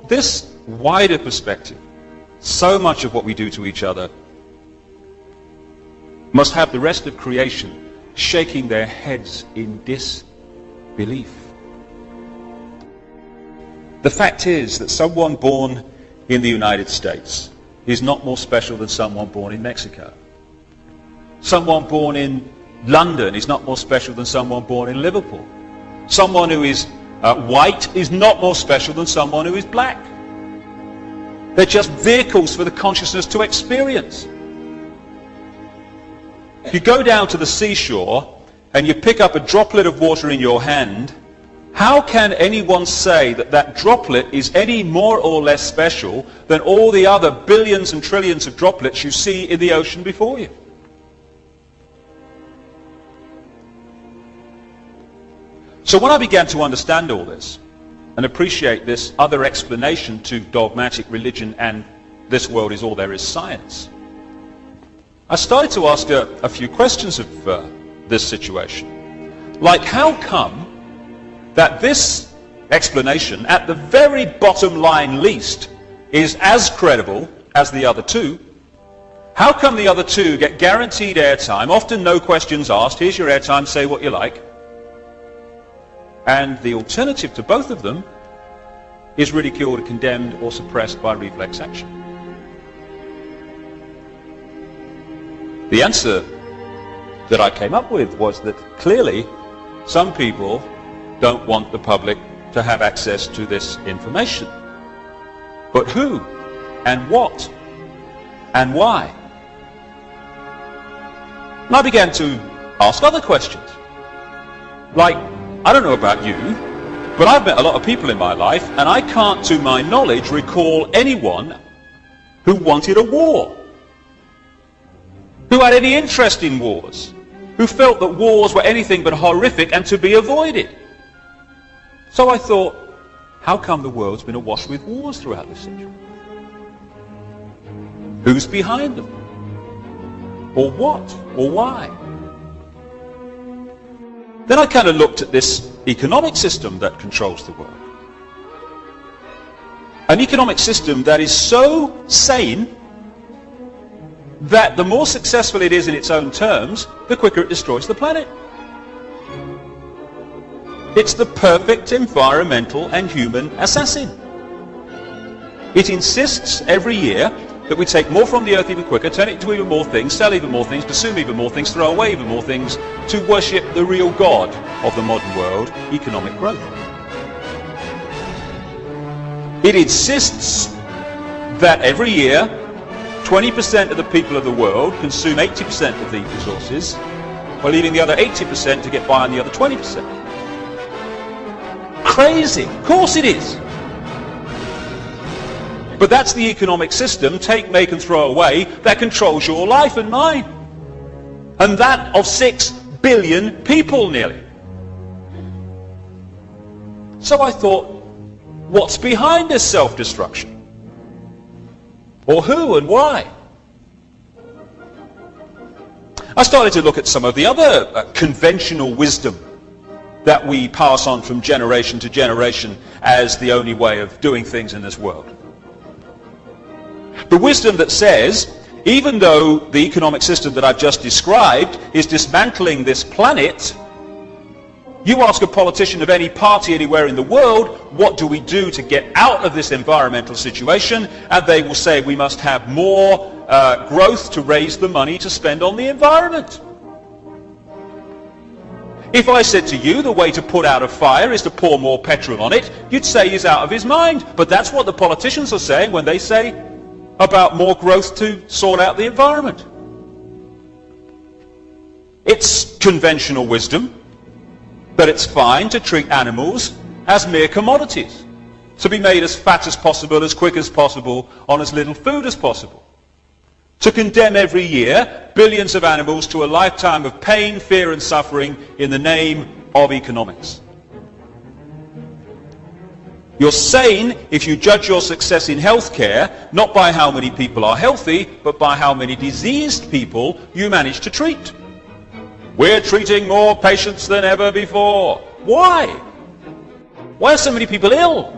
this wider perspective, so much of what we do to each other must have the rest of creation shaking their heads in disbelief. The fact is that someone born in the United States is not more special than someone born in Mexico. Someone born in London is not more special than someone born in Liverpool. Someone who is white is not more special than someone who is black. They're just vehicles for the consciousness to experience. You go down to the seashore and you pick up a droplet of water in your hand. How can anyone say that that droplet is any more or less special than all the other billions and trillions of droplets you see in the ocean before you? So when I began to understand all this and appreciate this other explanation to dogmatic religion and this world is all there is science, I started to ask a few questions of this situation. Like, how come that this explanation, at the very bottom line least, is as credible as the other two? How come the other two get guaranteed airtime, often no questions asked, here's your airtime, say what you like, and the alternative to both of them is ridiculed, condemned, or suppressed by reflex action? The answer that I came up with was that clearly some people don't want the public to have access to this information. But who and what and why? And I began to ask other questions. Like, I don't know about you, but I've met a lot of people in my life, and I can't, to my knowledge, recall anyone who wanted a war, who had any interest in wars, who felt that wars were anything but horrific and to be avoided. So I thought, how come the world's been awash with wars throughout the century? Who's behind them? Or what? Or why? Then I kind of looked at this economic system that controls the world. An economic system that is so sane that the more successful it is in its own terms, the quicker it destroys the planet. It's the perfect environmental and human assassin. It insists every year that we take more from the earth even quicker, turn it into even more things, sell even more things, consume even more things, throw away even more things, to worship the real God of the modern world, economic growth. It insists that every year 20% of the people of the world consume 80% of the resources, while leaving the other 80% to get by on the other 20%. Crazy. Of course it is. But that's the economic system, take, make and throw away, that controls your life and mine. And that of 6 billion people nearly. So I thought, what's behind this self-destruction? Or who and why? I started to look at some of the other conventional wisdom that we pass on from generation to generation as the only way of doing things in this world. The wisdom that says, even though the economic system that I've just described is dismantling this planet, you ask a politician of any party anywhere in the world, what do we do to get out of this environmental situation? And they will say we must have more growth to raise the money to spend on the environment. If I said to you the way to put out a fire is to pour more petrol on it, you'd say he's out of his mind. But that's what the politicians are saying when they say about more growth to sort out the environment. It's conventional wisdom that it's fine to treat animals as mere commodities, to be made as fat as possible, as quick as possible, on as little food as possible. To condemn every year billions of animals to a lifetime of pain, fear and suffering in the name of economics. You're sane if you judge your success in healthcare not by how many people are healthy, but by how many diseased people you manage to treat. We're treating more patients than ever before. Why? Why are so many people ill?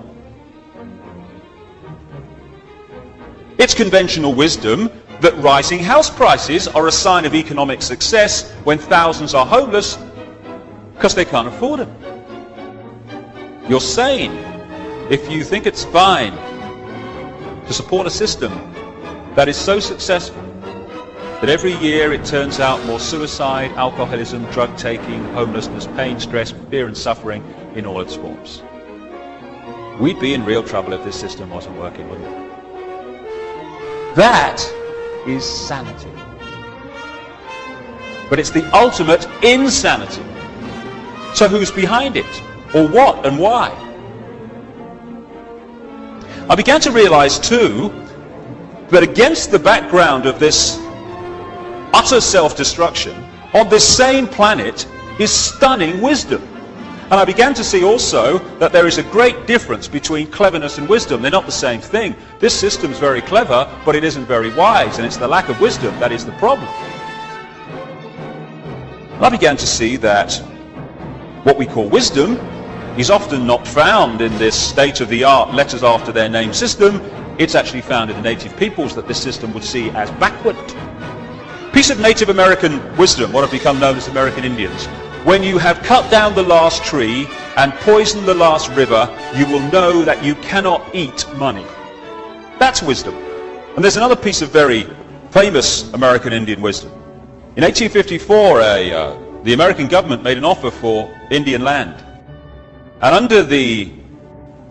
It's conventional wisdom that rising house prices are a sign of economic success when thousands are homeless because they can't afford them. You're sane if you think it's fine to support a system that is so successful that every year it turns out more suicide, alcoholism, drug taking, homelessness, pain, stress, fear and suffering in all its forms. We'd be in real trouble if this system wasn't working, wouldn't we? That is sanity. But it's the ultimate insanity. So who's behind it? Or what and why? I began to realize too that against the background of this utter self-destruction, on this same planet is stunning wisdom. And I began to see also that there is a great difference between cleverness and wisdom. They're not the same thing. This system's very clever, but it isn't very wise, and it's the lack of wisdom that is the problem. And I began to see that what we call wisdom is often not found in this state-of-the-art letters after their name system. It's actually found in the native peoples that this system would see as backward. Piece of Native American wisdom, what have become known as American Indians. When you have cut down the last tree and poisoned the last river, you will know that you cannot eat money. That's wisdom. And there's another piece of very famous American Indian wisdom. In 1854, the American government made an offer for Indian land. And under the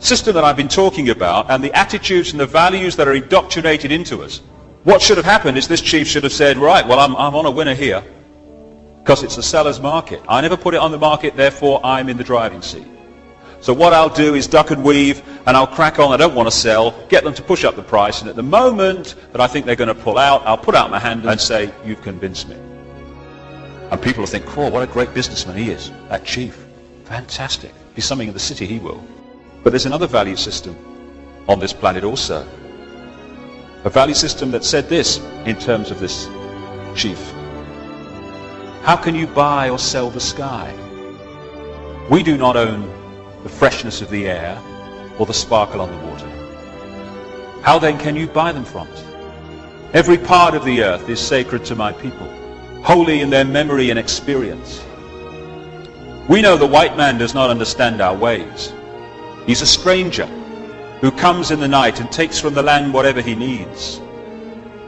system that I've been talking about and the attitudes and the values that are indoctrinated into us, what should have happened is this chief should have said, right, well, I'm on a winner here because it's a seller's market. I never put it on the market, therefore I'm in the driving seat. So what I'll do is duck and weave and I'll crack on. I don't want to sell, get them to push up the price, and at the moment that I think they're going to pull out, I'll put out my hand and say, you've convinced me. And people will think, oh, what a great businessman he is, that chief. Fantastic. If he's something in the city, he will. But there's another value system on this planet also. A value system that said this in terms of this chief. How can you buy or sell the sky? We do not own the freshness of the air or the sparkle on the water. How then can you buy them from us? Every part of the earth is sacred to my people, holy in their memory and experience. We know the white man does not understand our ways. He's a stranger who comes in the night and takes from the land whatever he needs.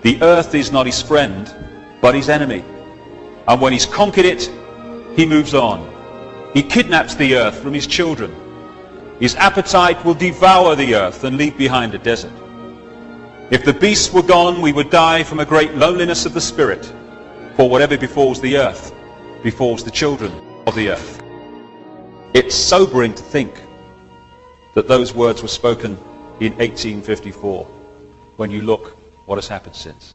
The earth is not his friend, but his enemy. And when he's conquered it, he moves on. He kidnaps the earth from his children. His appetite will devour the earth and leave behind a desert. If the beasts were gone, we would die from a great loneliness of the spirit. For whatever befalls the earth, befalls the children of the earth. It's sobering to think that those words were spoken in 1854, when you look what has happened since.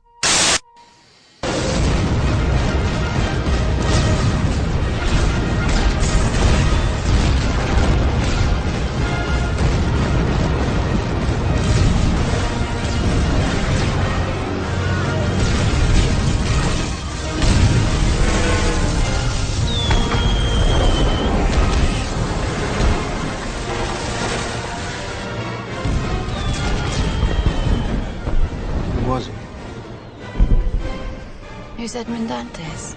Who's Edmund Dantes?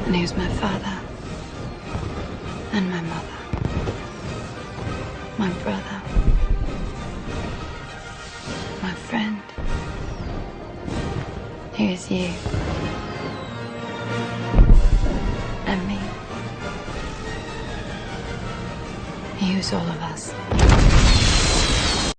And who's my father? And my mother? My brother? My friend? Who is you? And me? Who's all of us?